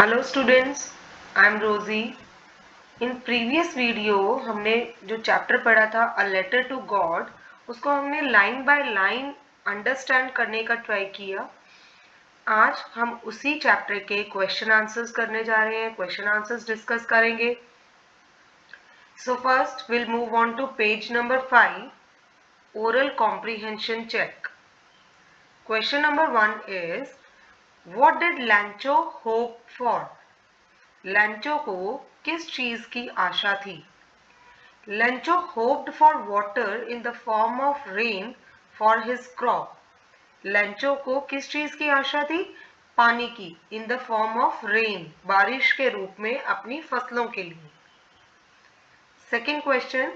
Hello students, I am रोजी। In previous video हमने जो चैप्टर पढ़ा था अ लेटर टू गॉड, उसको हमने लाइन बाय लाइन अंडरस्टैंड करने का ट्राई किया। आज हम उसी चैप्टर के क्वेश्चन आंसर्स करने जा रहे हैं, क्वेश्चन आंसर्स डिस्कस करेंगे। So first will move on to page number 5, oral comprehension check. Question number 1 is, what did Lencho hope for? Lencho को किस चीज की आशा थी? Lencho hoped for water in the form of rain for his crop. Lencho को किस चीज की आशा थी? पानी की, in the form of rain, बारिश के रूप में अपनी फसलों के लिए। सेकेंड क्वेश्चन,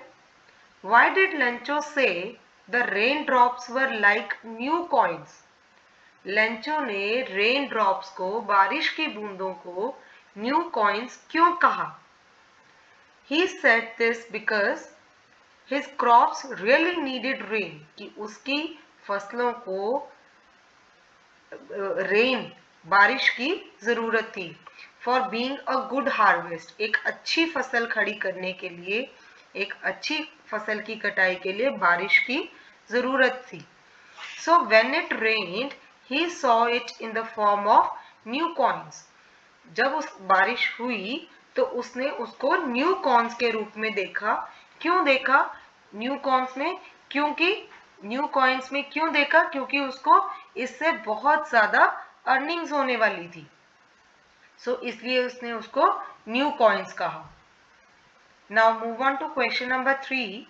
व्हाई डिड लैंचो से the rain drops were like new coins? लैंचो ने रेन ड्रॉप्स को, बारिश की बूंदों को न्यू कॉइन्स क्यों कहा? He said this because his crops really needed rain, कि उसकी फसलों को रेन, बारिश की जरूरत थी। For being a good harvest, एक अच्छी फसल खड़ी करने के लिए, एक अच्छी फसल की कटाई के लिए बारिश की जरूरत थी। So when it rained he saw it in the form of new coins. जब उस बारिश हुई तो उसने उसको न्यू कॉर्न्स के रूप में देखा। क्यों देखा न्यू कॉर्न्स में? क्योंकि न्यू कॉइन्स में क्यों देखा? क्योंकि उसको इससे बहुत ज्यादा अर्निंग्स होने वाली थी। सो इसलिए उसने उसको न्यू कॉइन्स कहा। Now move on to question number 3,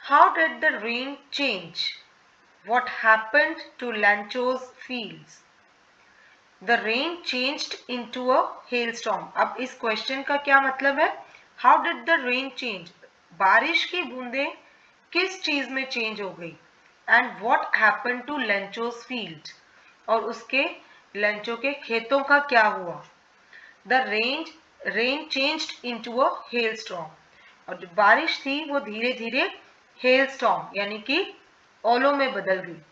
how did the rain change? What happened to Lencho's fields? The rain changed into a hailstorm. अब इस क्वेश्चन का क्या मतलब है? How did the rain change? बारिश की बूंदें किस चीज में चेंज हो गई? And what happened to Lencho's field? और उसके लेंचो के खेतों का क्या हुआ? The rain changed into a hailstorm. और जो बारिश थी वो धीरे धीरे hailstorm यानी कि ओलों में बदल गई।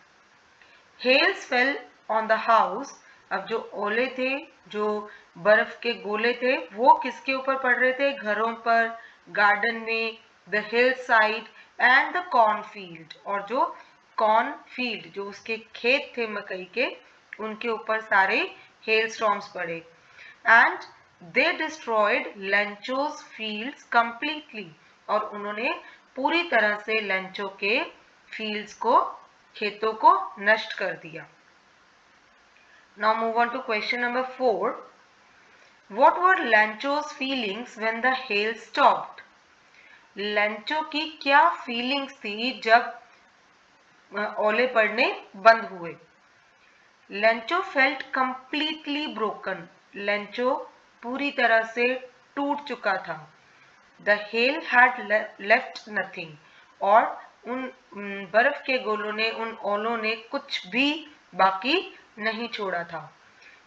Hails fell on the house. अब जो ओले थे, जो बर्फ के गोले थे, वो किसके ऊपर पड़ रहे थे? घरों पर, गार्डन में, the hill side and the corn field. और जो कॉर्न फील्ड, जो उसके खेत थे मकई के, उनके ऊपर सारे हेल स्टॉर्म्स पड़े। And they destroyed Lencho's fields completely. और उन्होंने पूरी तरह से लेंचो के फील्ड्स को, खेतों को नष्ट कर दिया। Now move on to question number 4. What were Lancho's feelings when the hail stopped? लैंचो की क्या फीलिंग्स थी जब ओले पड़ने बंद हुए? लैंचो फेल्ट कंप्लीटली ब्रोकन। लैंचो पूरी तरह से टूट चुका था। The hell had left nothing. और उन बर्फ के गोलों ने, उन ओलों ने कुछ भी बाकी नहीं छोड़ा था।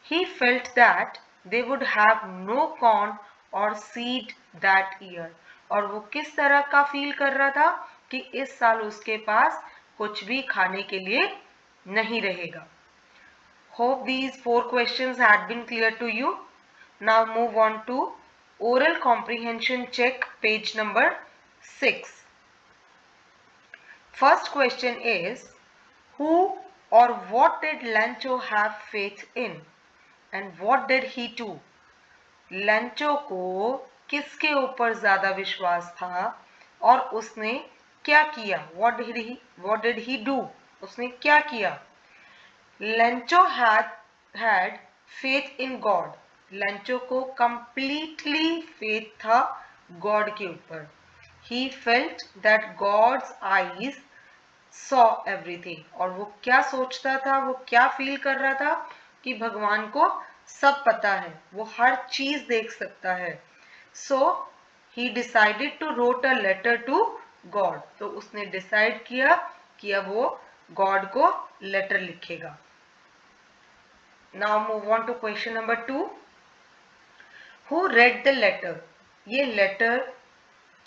He felt that they would have no corn or seed that year. और वो किस तरह का फील कर रहा था कि इस साल उसके पास कुछ भी खाने के लिए नहीं रहेगा। Hope these 4 questions had been clear to you. Now move on to oral comprehension check, page number 6. First question is, who or what did Lancho have faith in? And what did he do? लैंचो को किसके ऊपर ज्यादा विश्वास था और उसने क्या किया? What did he do? उसने क्या किया? लैंचो had faith in God. लैंचो को completely faith था गॉड के ऊपर। He felt that God's eyes saw everything. और वो क्या सोचता था, वो क्या फील कर रहा था कि भगवान को सब पता है, वो हर चीज देख सकता है। So he decided to wrote a letter to God. तो उसने डिसाइड किया कि अब वो गॉड को लेटर लिखेगा। Now move on to question number 2, who read the letter? ये लेटर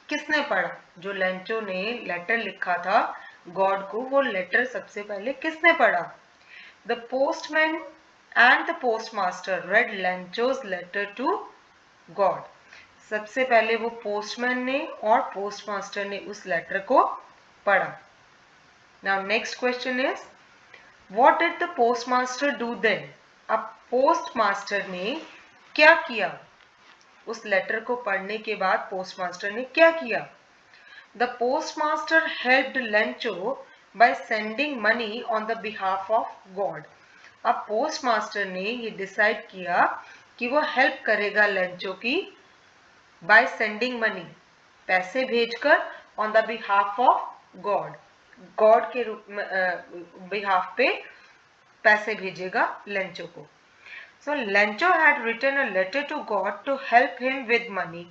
किसने पढ़ा? जो लैंचो ने लेटर लिखा था गॉड को, वो लेटर सबसे पहले किसने पढ़ा? The postman and the postmaster read Lencho's letter to God. सबसे पहले वो पोस्टमैन ने और पोस्टमास्टर ने उस लेटर को पढ़ा. Now next question is, what did the postmaster do then? अब पोस्टमास्टर ने क्या किया? उस लेटर को पढ़ने के बाद पोस्टमास्टर ने क्या किया? The postmaster helped Lencho by sending money on the behalf of God. अब पोस्टमास्टर ने ये डिसाइड किया कि वो हेल्प करेगा लेंचो की बाय सेंडिंग मनी, पैसे भेजकर, on the behalf of God, God के बिहाफ पे पैसे भेजेगा लेंचो को. So Lencho had written a letter to God to help him with money.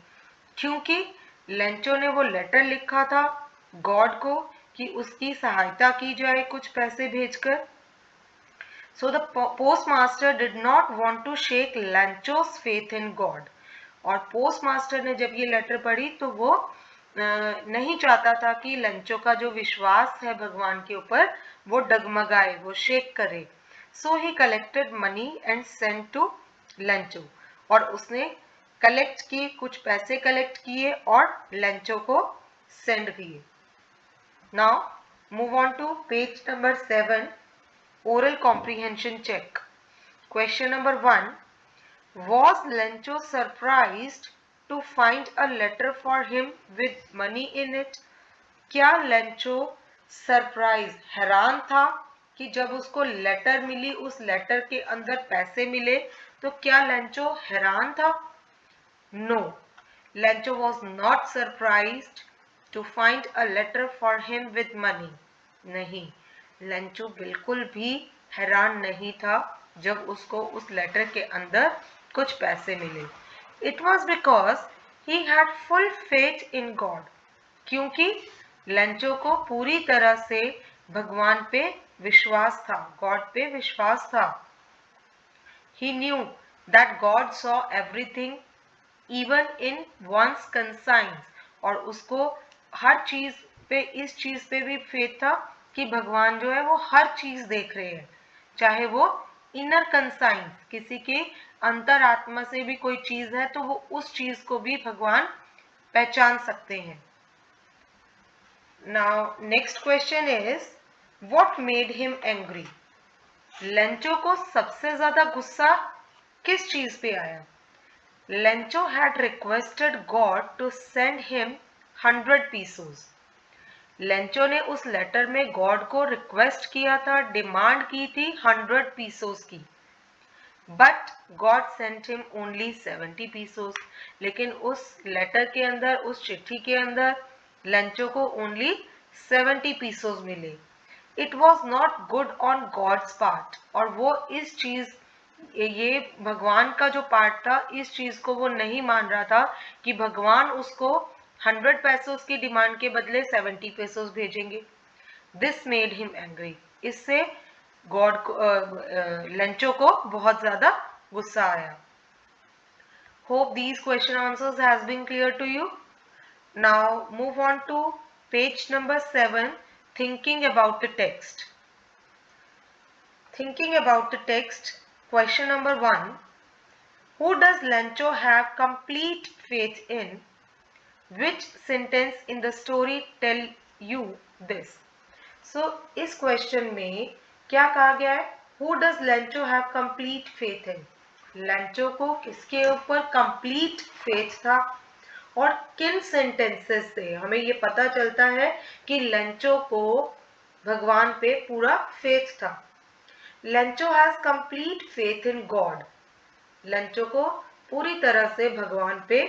क्योंकि लेंचो ने वो लेटर लिखा था गॉड को कि उसकी सहायता की जाए कुछ पैसे भेजकर. So the postmaster did not want to shake Lencho's faith in God. और पोस्टमास्टर ने जब ये लेटर पढ़ी तो वो नहीं चाहता था कि लेंचो का जो विश्वास है भगवान के ऊपर वो डगमगाए, वो शेक करे. So he collected money and sent to Lencho. और उसने कलेक्ट किए, कुछ पैसे कलेक्ट किए और लेंचो को सेंड किए. Now move on to page number 7. Oral comprehension check. Question number 1. Was Lencho surprised to find a letter for him with money in it? क्या लेंचो सरप्राइज, हैरान था कि जब उसको लेटर मिली, उस लेटर के अंदर पैसे मिले, तो क्या लेंचो हैरान था? No. Lencho was not surprised to find a letter for him with money. नहीं, लेंचो बिल्कुल भी हैरान नहीं था जब उसको उस लेटर के अंदर कुछ पैसे मिले. It was because he had full faith in God. क्योंकि लेंचो को पूरी तरह से भगवान पे विश्वास था, गॉड पे विश्वास था. He knew that God saw everything even in one's conscience. और उसको हर चीज पे, इस चीज पे भी फेथ था कि भगवान जो है वो हर चीज देख रहे हैं, चाहे वो इनर कंसाइंस, किसी के अंतरात्मा से भी कोई चीज है तो वो उस चीज को भी भगवान पहचान सकते हैं. Now next question is, what made him angry? Lencho को सबसे ज्यादा गुस्सा किस चीज पे आया? Lencho had requested God to send him 100 pesos. Lencho ने उस लेटर में गॉड को रिक्वेस्ट किया था, डिमांड की थी 100 pesos की. But God sent him only 70 pesos. लेकिन उस लेटर के अंदर, उस चिट्ठी के अंदर लेंचो को ओनली 70 pesos मिले. It was not good on God's part. और वो इस चीज, ये भगवान का जो पार्ट था, इस चीज को वो नहीं मान रहा था कि भगवान उसको 100 pesos की डिमांड के बदले 70 pesos भेजेंगे. This made him angry. इससे गॉड को, लेंचो को बहुत ज्यादा गुस्सा आया. Hope these question answers has been clear to you. Now move on to page number 7. Thinking about the text. Thinking about the text. Question number 1. Who does Lencho have complete faith in? Which sentence in the story tell you this? So इस question में क्या कहा गया है? Who does Lencho have complete faith in? Lencho को किसके ऊपर complete faith था? और किन sentences से हमें ये पता चलता है कि लेंचो को भगवान पे पूरा faith था? Lencho has complete faith in God. Lencho को पूरी तरह से भगवान पे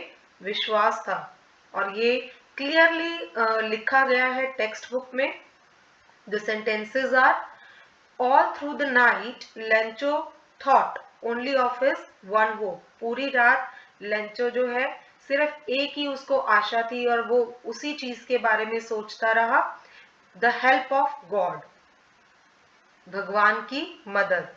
विश्वास था. और ये क्लियरली लिखा गया है टेक्स्ट बुक में. The sentences are, all through the night Lencho thought only of his one hope. पूरी रात लेंचो जो है सिर्फ एक ही उसको आशा थी और वो उसी चीज के बारे में सोचता रहा, द हेल्प ऑफ गॉड, भगवान की मदद.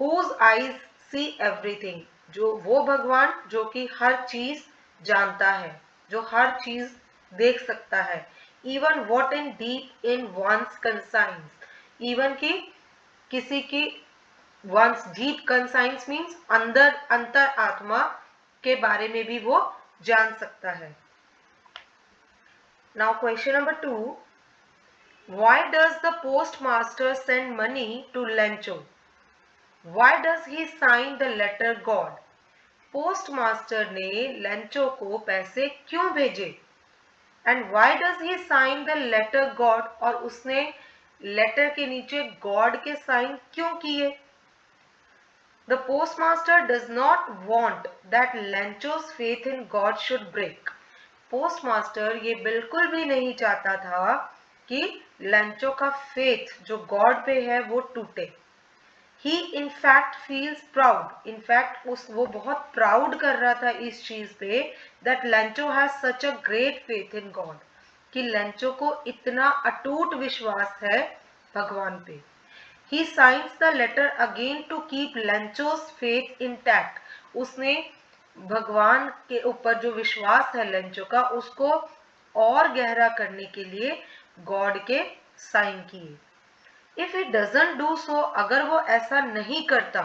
Whose eyes see everything. जो वो भगवान जो कि हर चीज जानता है, जो हर चीज देख सकता है. Even what in deep in one's conscience. Even की किसी की वंस डीप कंसाइंस मीन्स अंदर अंतर आत्मा के बारे में भी वो जान सकता है। Now question number 2, why does the postmaster send money to Lencho? Why does he sign the letter God? Postmaster ने लेंचो को पैसे क्यों भेजे? And why does he sign the letter God? और उसने लेटर के नीचे गॉड के साइन क्यों किए? The postmaster does not want that Lencho's faith in God should break. Postmaster ये बिल्कुल भी नहीं चाहता था कि लेंचो का फेथ जो गॉड पे है वो टूटे। He in fact feels proud. In fact वो बहुत प्राउड कर रहा था इस चीज पे that Lencho has such a great faith in God, कि लेंचो को इतना अटूट विश्वास है भगवान पे। He signs the letter again to keep Lencho's faith intact. उसने भगवान के ऊपर जो विश्वास है लेंचो का उसको और गहरा करने के लिए गॉड के साइन किए। If it doesn't do so, अगर वो ऐसा नहीं करता,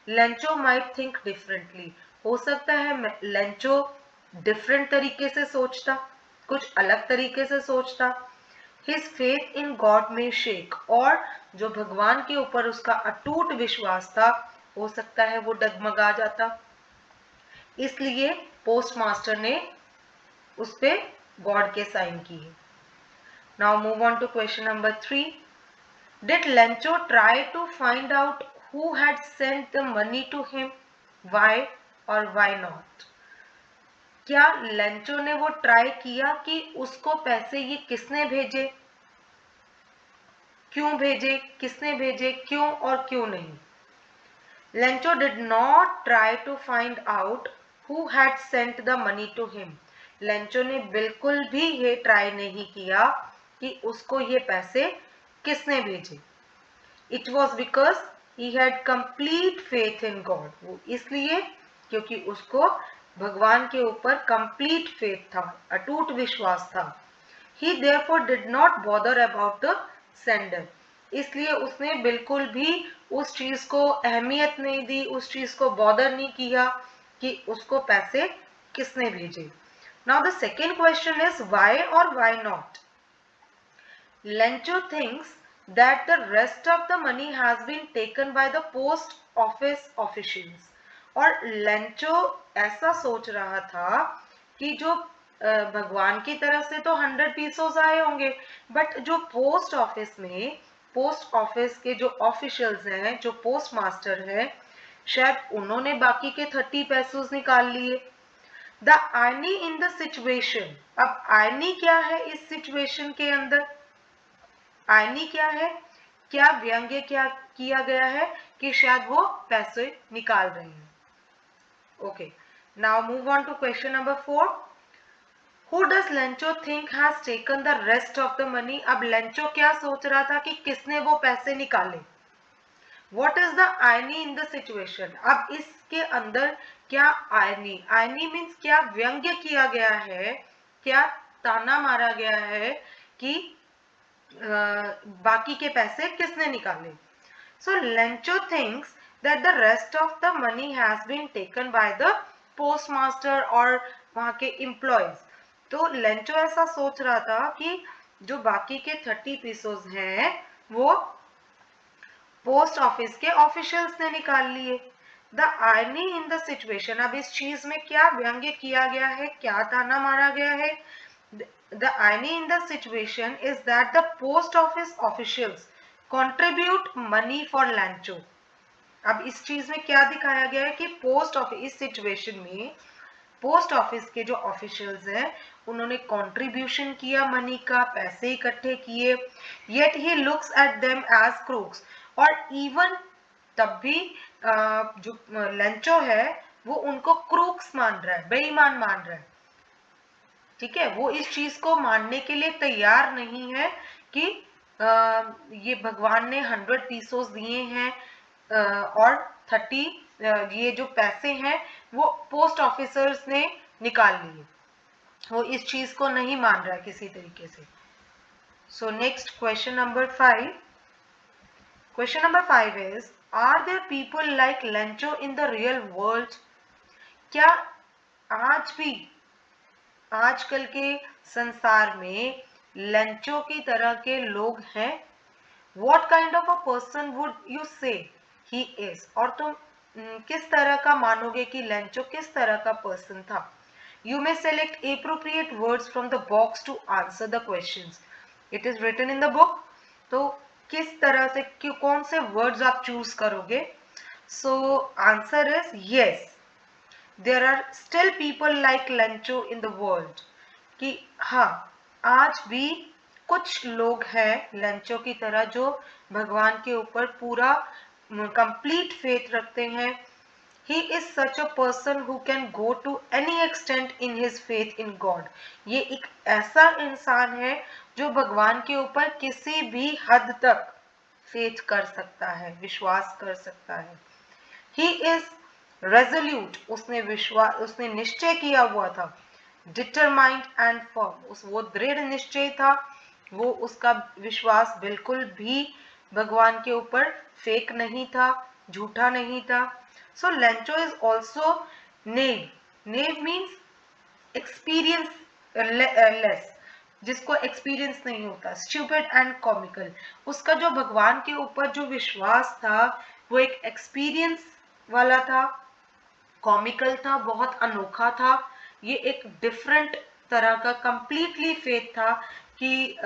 लेंचो माइट थिंक डिफरेंटली, हो सकता है लेंचो डिफरेंट तरीके से सोचता, कुछ अलग तरीके से सोचता। हिज फेथ इन गॉड में शेक, और जो भगवान के ऊपर उसका अटूट विश्वास था हो सकता है वो डगमगा जाता। इसलिए पोस्टमास्टर ने उस पे गॉड के साइन किए। Now move on to question number 3, Did Lencho try to find out who had sent the money to him? Why or why not? क्या लेंचो ने वो ट्राई किया कि उसको पैसे ये किसने भेजे, क्यों भेजे, किसने भेजे, क्यों और क्यों नहीं? Lencho did not try to find out who had sent the money to him. Lencho ने बिल्कुल भी ये ट्राई नहीं किया कि उसको ये पैसे किसने भेजे। It was because he had complete faith in God. वो इसलिए क्योंकि उसको भगवान के ऊपर complete faith था, अटूट विश्वास था। He therefore did not bother about the sender. इसलिए उसने बिल्कुल भी उस चीज को अहमियत नहीं दी, उस चीज को बॉदर नहीं किया कि उसको पैसे किसने भेजे। Now the second question is why or why not? Lencho thinks that the rest of the money has been taken by the post office officials. और लेंचो ऐसा सोच रहा था कि जो भगवान की तरफ से तो 100 पीसोस आए होंगे, बट जो पोस्ट ऑफिस में पोस्ट ऑफिस के जो ऑफिशियल्स हैं, जो पोस्ट मास्टर है, शायद उन्होंने बाकी के 30 पैसोस निकाल लिए। The irony in the situation, अब आयनी क्या है इस सिचुएशन के अंदर? आयनी क्या है, क्या व्यंग्य क्या किया गया है कि शायद वो पैसे निकाल रहे हैं। Okay, now move on to question number 4, who does Lencho think has taken the rest of the money? अब लेंचो क्या सोच रहा था कि किसने वो पैसे निकाले। What is the irony in the situation? अब इसके अंदर क्या आयनी, आयनी मीन्स क्या व्यंग्य किया गया है, क्या ताना मारा गया है कि बाकी के पैसे किसने निकाले। So Lencho thinks that the rest of the money has been taken by the postmaster और वहां के एम्प्लॉयज। तो लेंचो ऐसा सोच रहा था कि जो बाकी के 30 पीसोस हैं वो पोस्ट ऑफिस के ऑफिशियल्स ने निकाल लिए। The irony in the situation, अब इस चीज में क्या व्यंग्य किया गया है, क्या ताना मारा गया है? The irony in the situation is that the post office officials contribute money for Lencho. अब इस चीज में क्या दिखाया गया है कि पोस्ट ऑफिस, इस सिचुएशन में पोस्ट ऑफिस के जो ऑफिशियल्स हैं उन्होंने कंट्रीब्यूशन किया मनी का, पैसे इकट्ठे किए। Yet he looks at them as crooks, और इवन तब भी जो लेंचो है वो उनको क्रूक्स मान रहा है, बेईमान मान रहा है। ठीक है, वो इस चीज को मानने के लिए तैयार नहीं है कि ये भगवान ने 100 पीसोस दिए हैं और 30 ये जो पैसे हैं वो पोस्ट ऑफिसर्स ने निकाल लिए। वो इस चीज को नहीं मान रहा है किसी तरीके से। So next question number 5, Question number 5 is, are there people like Lencho in the real world? क्या आज भी आजकल के संसार में लेंचो की तरह के लोग हैं? What kind of a person would you say he is? और तुम किस तरह का मानोगे कि लेंचो किस तरह का पर्सन था? You may select appropriate words from the box to answer the questions. It is written in the book. तो किस तरह से कौन से वर्ड्स आप चूज करोगे? So answer is yes. There are still people like Lencho in the world. कि हाँ, आज भी कुछ लोग हैं लेंचो की तरह जो भगवान के ऊपर पूरा कंप्लीट फेथ रखते हैं. He is such a person who can go to any extent in his faith in God. ये एक ऐसा इंसान है जो भगवान के ऊपर किसी भी हद तक फेथ कर सकता है, विश्वास कर सकता है. He is resolute. उसने निश्चय किया हुआ था. Determined and firm. वो दृढ़ निश्चय था. वो उसका विश्वास बिल्कुल भी भगवान के ऊपर फेक नहीं था, झूठा नहीं था. So Lencho is also naive. Naive means experience less, जिसको एक्सपीरियंस नहीं होता. Stupid and comical. उसका जो भगवान के ऊपर जो विश्वास था वो एक एक्सपीरियंस वाला था, कॉमिकल था, बहुत अनोखा था. ये एक डिफरेंट तरह का कंप्लीटली फेथ था कि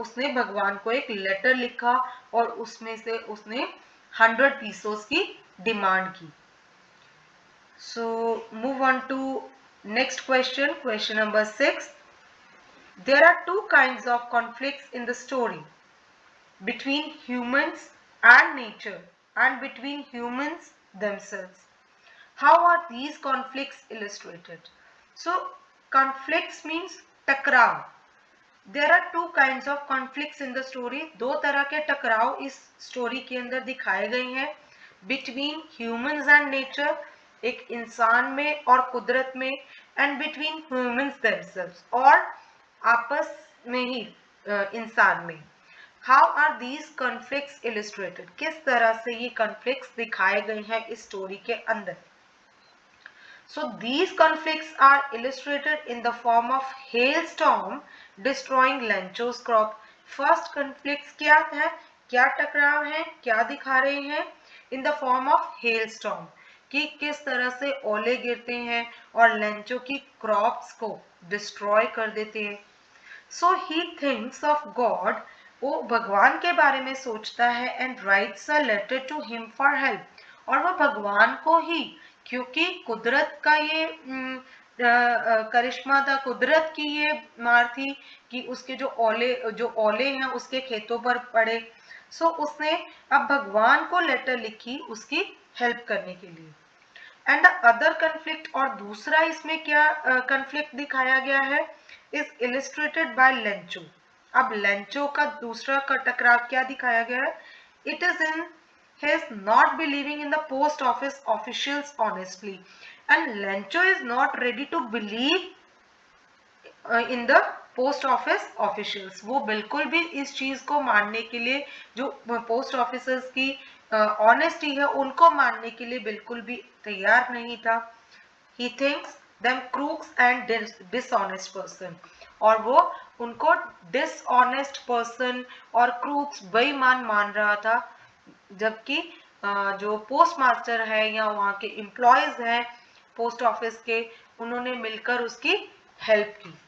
उसने भगवान को एक लेटर लिखा और उसमें से उसने 100 पीसोस की डिमांड की. So move on to next question, question number 6. There are two kinds of conflicts in the story, between humans and nature and between humans themselves. How are these conflicts illustrated? So conflicts means टकराव. There are two kinds of conflicts in the story. दो तरह के टकराव इस story के अंदर दिखाए गए हैं. Between humans and nature, एक इंसान में और कुदरत में, and between humans themselves, और आपस में ही इंसान में. How are these conflicts illustrated? किस तरह से ये conflicts दिखाए गए हैं इस स्टोरी के अंदर? So these conflicts are illustrated in the form of hailstorm destroying Lencho's crop. First conflicts क्या है, क्या टकराव है, क्या दिखा रहे हैं? In the form of hailstorm, कि किस तरह से ओले गिरते हैं और लेंचो की क्रॉप्स को डिस्ट्रॉय कर देते हैं. So he thinks of God, वो भगवान के बारे में सोचता है, and writes a letter to him for help. और वह भगवान को ही, क्योंकि कुदरत का ये करिश्मा था, कुदरत की ये मार थी कि उसके जो ओले हैं उसके खेतों पर पड़े. सो उसने अब भगवान को लेटर लिखी उसकी हेल्प करने के लिए. एंड द अदर कन्फ्लिक्ट, और दूसरा इसमें क्या कन्फ्लिक्ट दिखाया गया है, इज इलिस्ट्रेटेड बाय लेंचो. अब लेंचो का दूसरा का टकराव क्या दिखाया गया है? It is in his not believing in the post office officials honestly, and Lencho is not ready to believe in the post office officials. वो बिल्कुल भी इस चीज को मानने के लिए, जो पोस्ट ऑफिसर्स की ऑनेस्टी है उनको मानने के लिए बिल्कुल भी तैयार नहीं था. He thinks them crooks and dishonest person, और वो उनको डिसऑनेस्ट पर्सन और क्रूक्स बेईमान मान रहा था, जबकि जो पोस्ट मास्टर है या वहाँ के एम्प्लॉयज हैं पोस्ट ऑफिस के, उन्होंने मिलकर उसकी हेल्प की.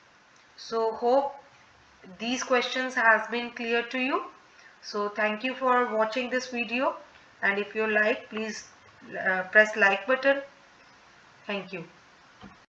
So hope these questions has been clear to you. So thank you for watching this video, and if you like, please press like button. Thank you.